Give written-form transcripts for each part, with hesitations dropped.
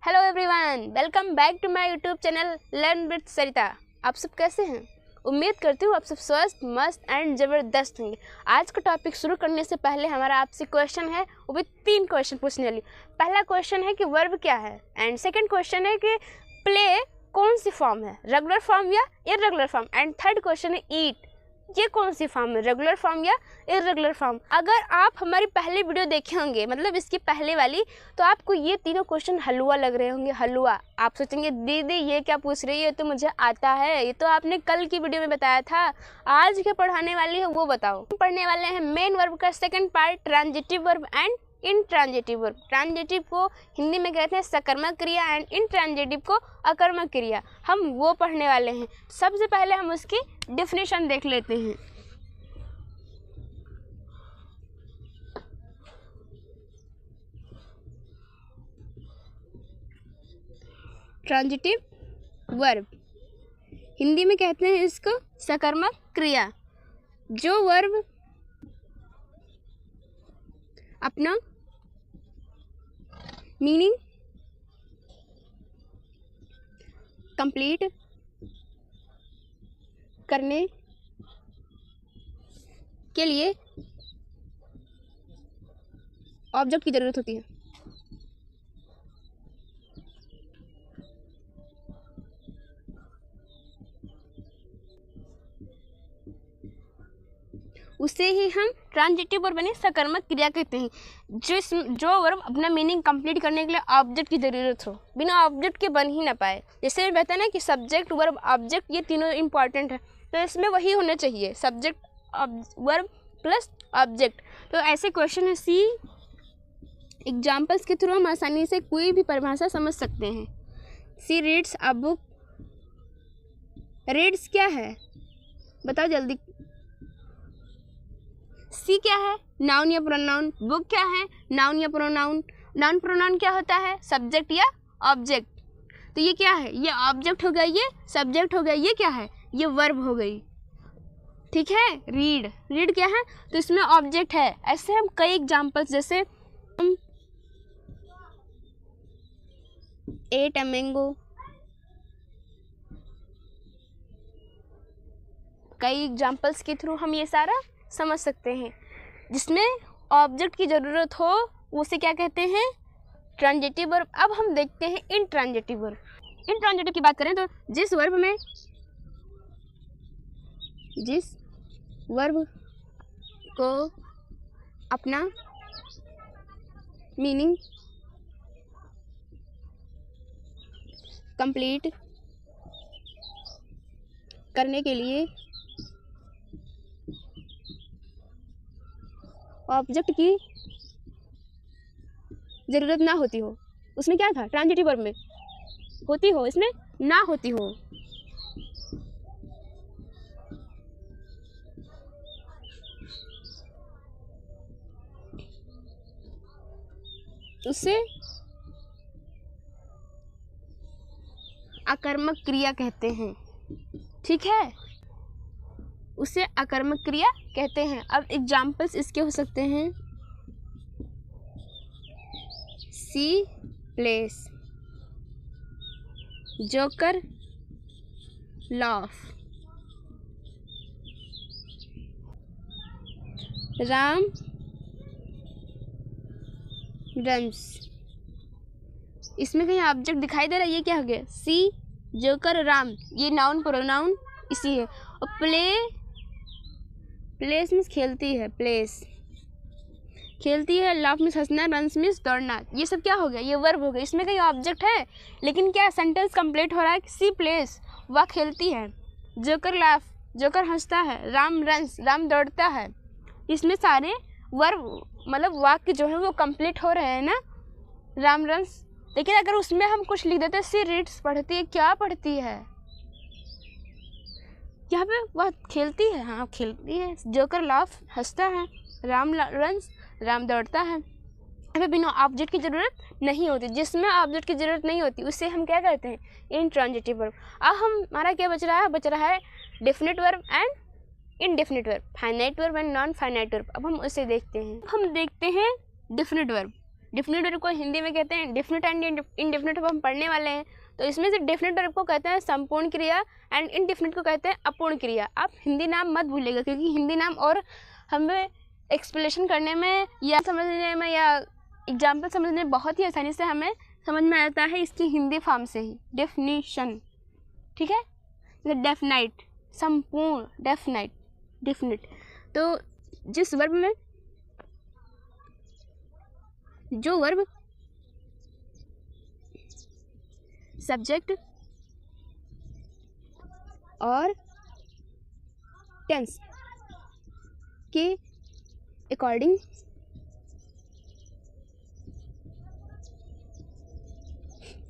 Hello everyone, welcome back to my YouTube channel learn with Sarita. आप सब कैसे हैं? उम्मीद करती हूँ आप सब स्वस्थ, मस्त एंड ज़बरदस्त होंगे। आज का टॉपिक शुरू करने से पहले हमारा आपसे क्वेश्चन है, वो भी 3 क्वेश्चन पूछने वाली। पहला क्वेश्चन है कि वर्ब क्या है, एंड सेकंड क्वेश्चन है कि प्ले कौन सी फॉर्म है, रेगुलर फॉर्म या irregular form, and third question है ईट, ये कौन सी फॉर्म है, रेगुलर फॉर्म या इर्रेगुलर फॉर्म। अगर आप हमारी पहले वीडियो देखे होंगे, मतलब इसकी पहले वाली, तो आपको ये तीनों क्वेश्चन हलवा लग रहे होंगे। हलवा, आप सोचेंगे दीदी ये क्या पूछ रही है, ये तो मुझे आता है, ये तो आपने कल की वीडियो में बताया था, आज क्या पढ़ाने वाली है वो बताओ। पढ़ने वाले हैं मेन वर्ब का second part, transitive verb and intransitive verb. Transitive को हिंदी में कहते हैं सकर्मक क्रिया एंड इंट्रांजिटिव को अकर्मक क्रिया, हम वो पढ़ने वाले हैं। सबसे पहले हम उसकी डेफिनेशन देख लेते हैं। ट्रांजिटिव वर्ब हिंदी में कहते हैं इसको सकर्मक क्रिया। जो वर्ब अपना मीनिंग कंप्लीट करने के लिए ऑब्जेक्ट की ज़रूरत होती है। उसे ही हम ट्रांजिटिव वर्ब यानी सकर्मक क्रिया कहते हैं। जो वर्ब अपना मीनिंग कंप्लीट करने के लिए ऑब्जेक्ट की ज़रूरत हो, बिना ऑब्जेक्ट के बन ही ना पाए। जैसे मैं बताया ना कि सब्जेक्ट वर्ब ऑब्जेक्ट ये तीनों इंपॉर्टेंट है, तो इसमें वही होना चाहिए, सब्जेक्ट वर्ब प्लस ऑब्जेक्ट। तो ऐसे क्वेश्चन है सी एग्जाम्पल्स के थ्रू हम आसानी से कोई भी परिभाषा समझ सकते हैं। सी रीड्स अ बुक। रीड्स क्या है बताओ जल्दी। सी क्या है, नाउन या प्रोनाउन। बुक क्या है, नाउन या प्रोनाउन। नाउन प्रोनाउन क्या होता है, सब्जेक्ट या ऑब्जेक्ट। तो ये क्या है, ये ऑब्जेक्ट हो गया, ये सब्जेक्ट हो गया, ये क्या है, ये वर्ब हो गई। ठीक है। रीड, रीड क्या है, तो इसमें ऑब्जेक्ट है। ऐसे हम कई एग्जांपल्स, जैसे हम एट अ मैंगो, कई एग्जांपल्स के थ्रू हम ये सारा समझ सकते हैं। जिसमें ऑब्जेक्ट की ज़रूरत हो उसे क्या कहते हैं, ट्रांजिटिव वर्ब। अब हम देखते हैं इंट्रांजिटिव वर्ब। इंट्रांजिटिव की बात करें तो जिस वर्ब को अपना मीनिंग कंप्लीट करने के लिए ऑब्जेक्ट की ज़रूरत ना होती हो। उसमें क्या था, ट्रांजिटिव वर्ब में होती हो, इसमें ना होती हो। उसे अकर्मक क्रिया कहते हैं। ठीक है, उसे अकर्मक क्रिया कहते हैं। अब एग्जाम्पल्स इसके हो सकते हैं, she plays, joker laugh, Ram runs. इसमें कहीं ऑब्जेक्ट दिखाई दे रहा है, ये क्या हो गया, सी जोकर राम, ये नाउन प्रोनाउन इसी है। और प्लेस मीन्स खेलती है, प्लेस खेलती है, लाफ मीन्स हंसना, रन्स मीन्स दौड़ना। ये सब क्या हो गया, ये वर्ब हो गया। इसमें कहीं ऑब्जेक्ट है, लेकिन क्या सेंटेंस कंप्लीट हो रहा है, सी प्लेस, वह खेलती है, जोकर लाफ, जोकर हंसता है, राम रन्स, राम दौड़ता है। इसमें सारे वर्ब मतलब वाक्य जो है वो कंप्लीट हो रहे हैं ना, राम रन्स। लेकिन अगर उसमें हम कुछ लिख देते, सी रीड्स पढ़ती है, क्या पढ़ती है, यहाँ पे वह खेलती है, हाँ खेलती है, जोकर लाफ हंसता है, राम रन्स, राम दौड़ता है। हमें बिना ऑब्जेक्ट की ज़रूरत नहीं होती। जिसमें ऑब्जेक्ट की ज़रूरत नहीं होती उसे हम क्या कहते हैं, इंट्रांजिटिव वर्ब। अब हमारा क्या बच रहा है definite verb and indefinite verb, finite verb and non finite verb. अब हम उसे देखते हैं। हम देखते हैं डेफिनेट वर्ब। डेफिनेट वर्ब को हिंदी में कहते हैं डेफिनेट एंड इनडेफिनेट वर्ब हम पढ़ने वाले हैं। तो इसमें से डेफिनेट वर्ब को कहते हैं संपूर्ण क्रिया एंड इनडेफिनेट को कहते हैं अपूर्ण क्रिया। आप हिंदी नाम मत भूलिएगा, क्योंकि हिंदी नाम और हमें एक्सप्लेनेशन करने में या समझने में या एग्जाम्पल समझने में बहुत ही आसानी से हमें समझ में आता है इसकी हिंदी फॉर्म से ही, डेफिनेशन। ठीक है, जैसे डेफिनाइट, संपूर्ण, डेफिनाइट, डेफिनेट। तो जिस वर्ब में जो वर्ब सब्जेक्ट और टेंस के अकॉर्डिंग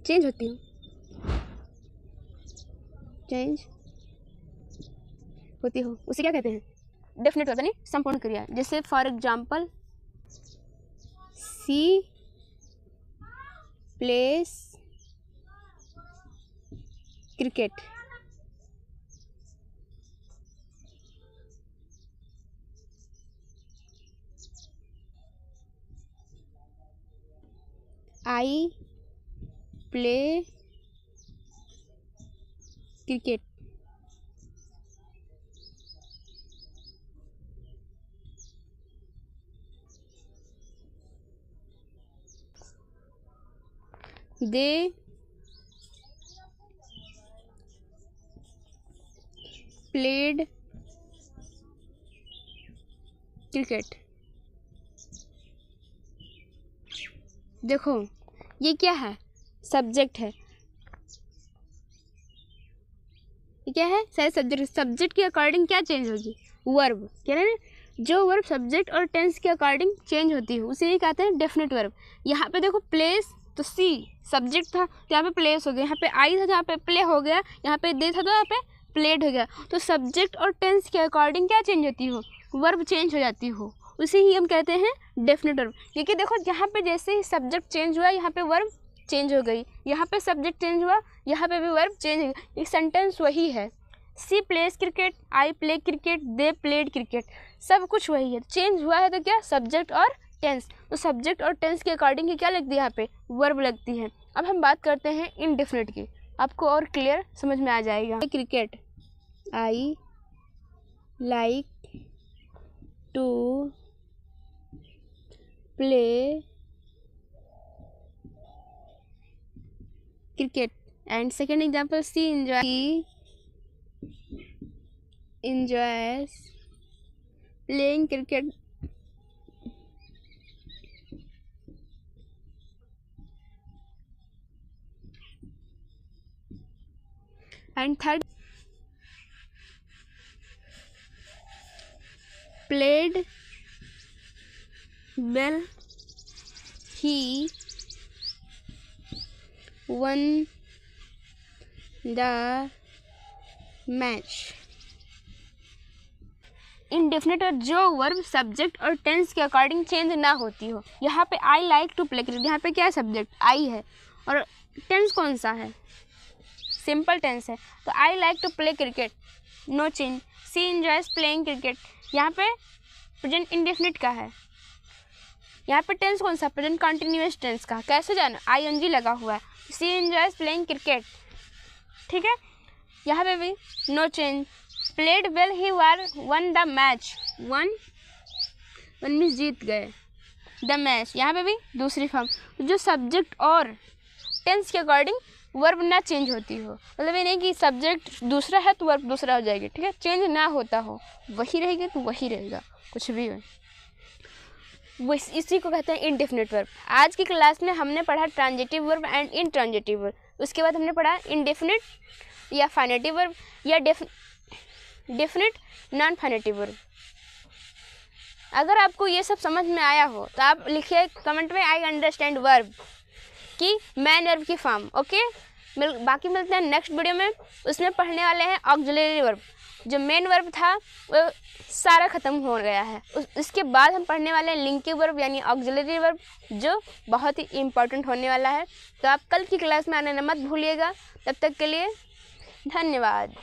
चेंज होती है, चेंज होती हो, उसे क्या कहते हैं? डेफिनेट वर्ब यानी संपूर्ण क्रिया। जैसे for example she plays cricket, I play cricket, they played cricket. देखो ये क्या है? सब्जेक्ट है। ये क्या है? सारे सब्जेक्ट। सब्जेक्ट के अकॉर्डिंग क्या चेंज होगी? वर्ब। कह रहे हैं जो वर्ब सब्जेक्ट और टेंस के अकॉर्डिंग चेंज होती है उसे ही कहते हैं डेफिनेट वर्ब। यहाँ पे देखो प्लेस, तो सी सब्जेक्ट था तो यहाँ पे प्लेस हो गया, यहाँ पे आई था तो यहाँ पे प्ले हो गया, यहाँ पे दे था तो यहाँ पे प्लेड हो गया। तो सब्जेक्ट और टेंस के अकॉर्डिंग क्या चेंज होती हो? वर्ब चेंज हो जाती हो, उसे ही हम कहते हैं डेफिनेट वर्ब। क्योंकि देखो यहाँ पे जैसे ही सब्जेक्ट चेंज हुआ यहाँ पे वर्ब चेंज हो गई, यहाँ पे सब्जेक्ट चेंज हुआ यहाँ पे भी वर्ब चेंज हो गई। एक सेंटेंस वही है, she plays cricket, I play cricket, they played cricket, सब कुछ वही है। चेंज हुआ है तो क्या? सब्जेक्ट और टेंस। तो सब्जेक्ट और टेंस के अकॉर्डिंग ही क्या लगती है? यहाँ पे वर्ब लगती है। अब हम बात करते हैं इनडेफिनेट की, आपको और क्लियर समझ में आ जाएगा। Cricket, I like to play cricket. And second example, she enjoys playing cricket. And third, played well, he won the match. Indefinite और जो वर्ब सब्जेक्ट और टेंस के अकॉर्डिंग चेंज ना होती हो। यहाँ पे I like to play cricket, यहाँ पे क्या है? सब्जेक्ट आई है और टेंस कौन सा है? सिंपल टेंस है। तो I like to play cricket, no change. She enjoys playing cricket, यहाँ पे प्रेजेंट इंडेफिनिट का है। यहाँ पे टेंस कौन सा? प्रेजेंट कंटिन्यूअस टेंस का। कैसे जाना? ING लगा हुआ है। सी एंजॉयज प्लेइंग क्रिकेट, ठीक है। यहाँ पे भी no change. Played well, he won the match, won means जीत गए, द मैच, यहाँ पे भी दूसरी फॉर्म। जो सब्जेक्ट और टेंस के अकॉर्डिंग वर्ब ना चेंज होती हो, मतलब ये नहीं कि सब्जेक्ट दूसरा है तो वर्ब दूसरा हो जाएगी, ठीक है। चेंज ना होता हो, वही रहेगी तो वही रहेगा, कुछ भी हो। वो इसी को कहते हैं इनडेफिनेट वर्ब। आज की क्लास में हमने पढ़ा transitive verb and intransitive verb. उसके बाद हमने पढ़ा इनडेफिनेट या फाइनेटिव वर्ब या डेफिनेट नॉन फाइनेटिव वर्ब। अगर आपको ये सब समझ में आया हो तो आप लिखिए कमेंट में आई अंडरस्टैंड वर्ब की मैन वर्ब की फॉर्म, ओके। बाकी मिलते हैं नेक्स्ट वीडियो में। उसमें पढ़ने वाले हैं ऑक्सिलरी वर्ब। जो मेन वर्ब था वो सारा ख़त्म हो गया है। उसके बाद हम पढ़ने वाले हैं लिंकिंग वर्ब यानी ऑक्सिलरी वर्ब, जो बहुत ही इम्पोर्टेंट होने वाला है। तो आप कल की क्लास में आने न मत भूलिएगा। तब तक के लिए धन्यवाद।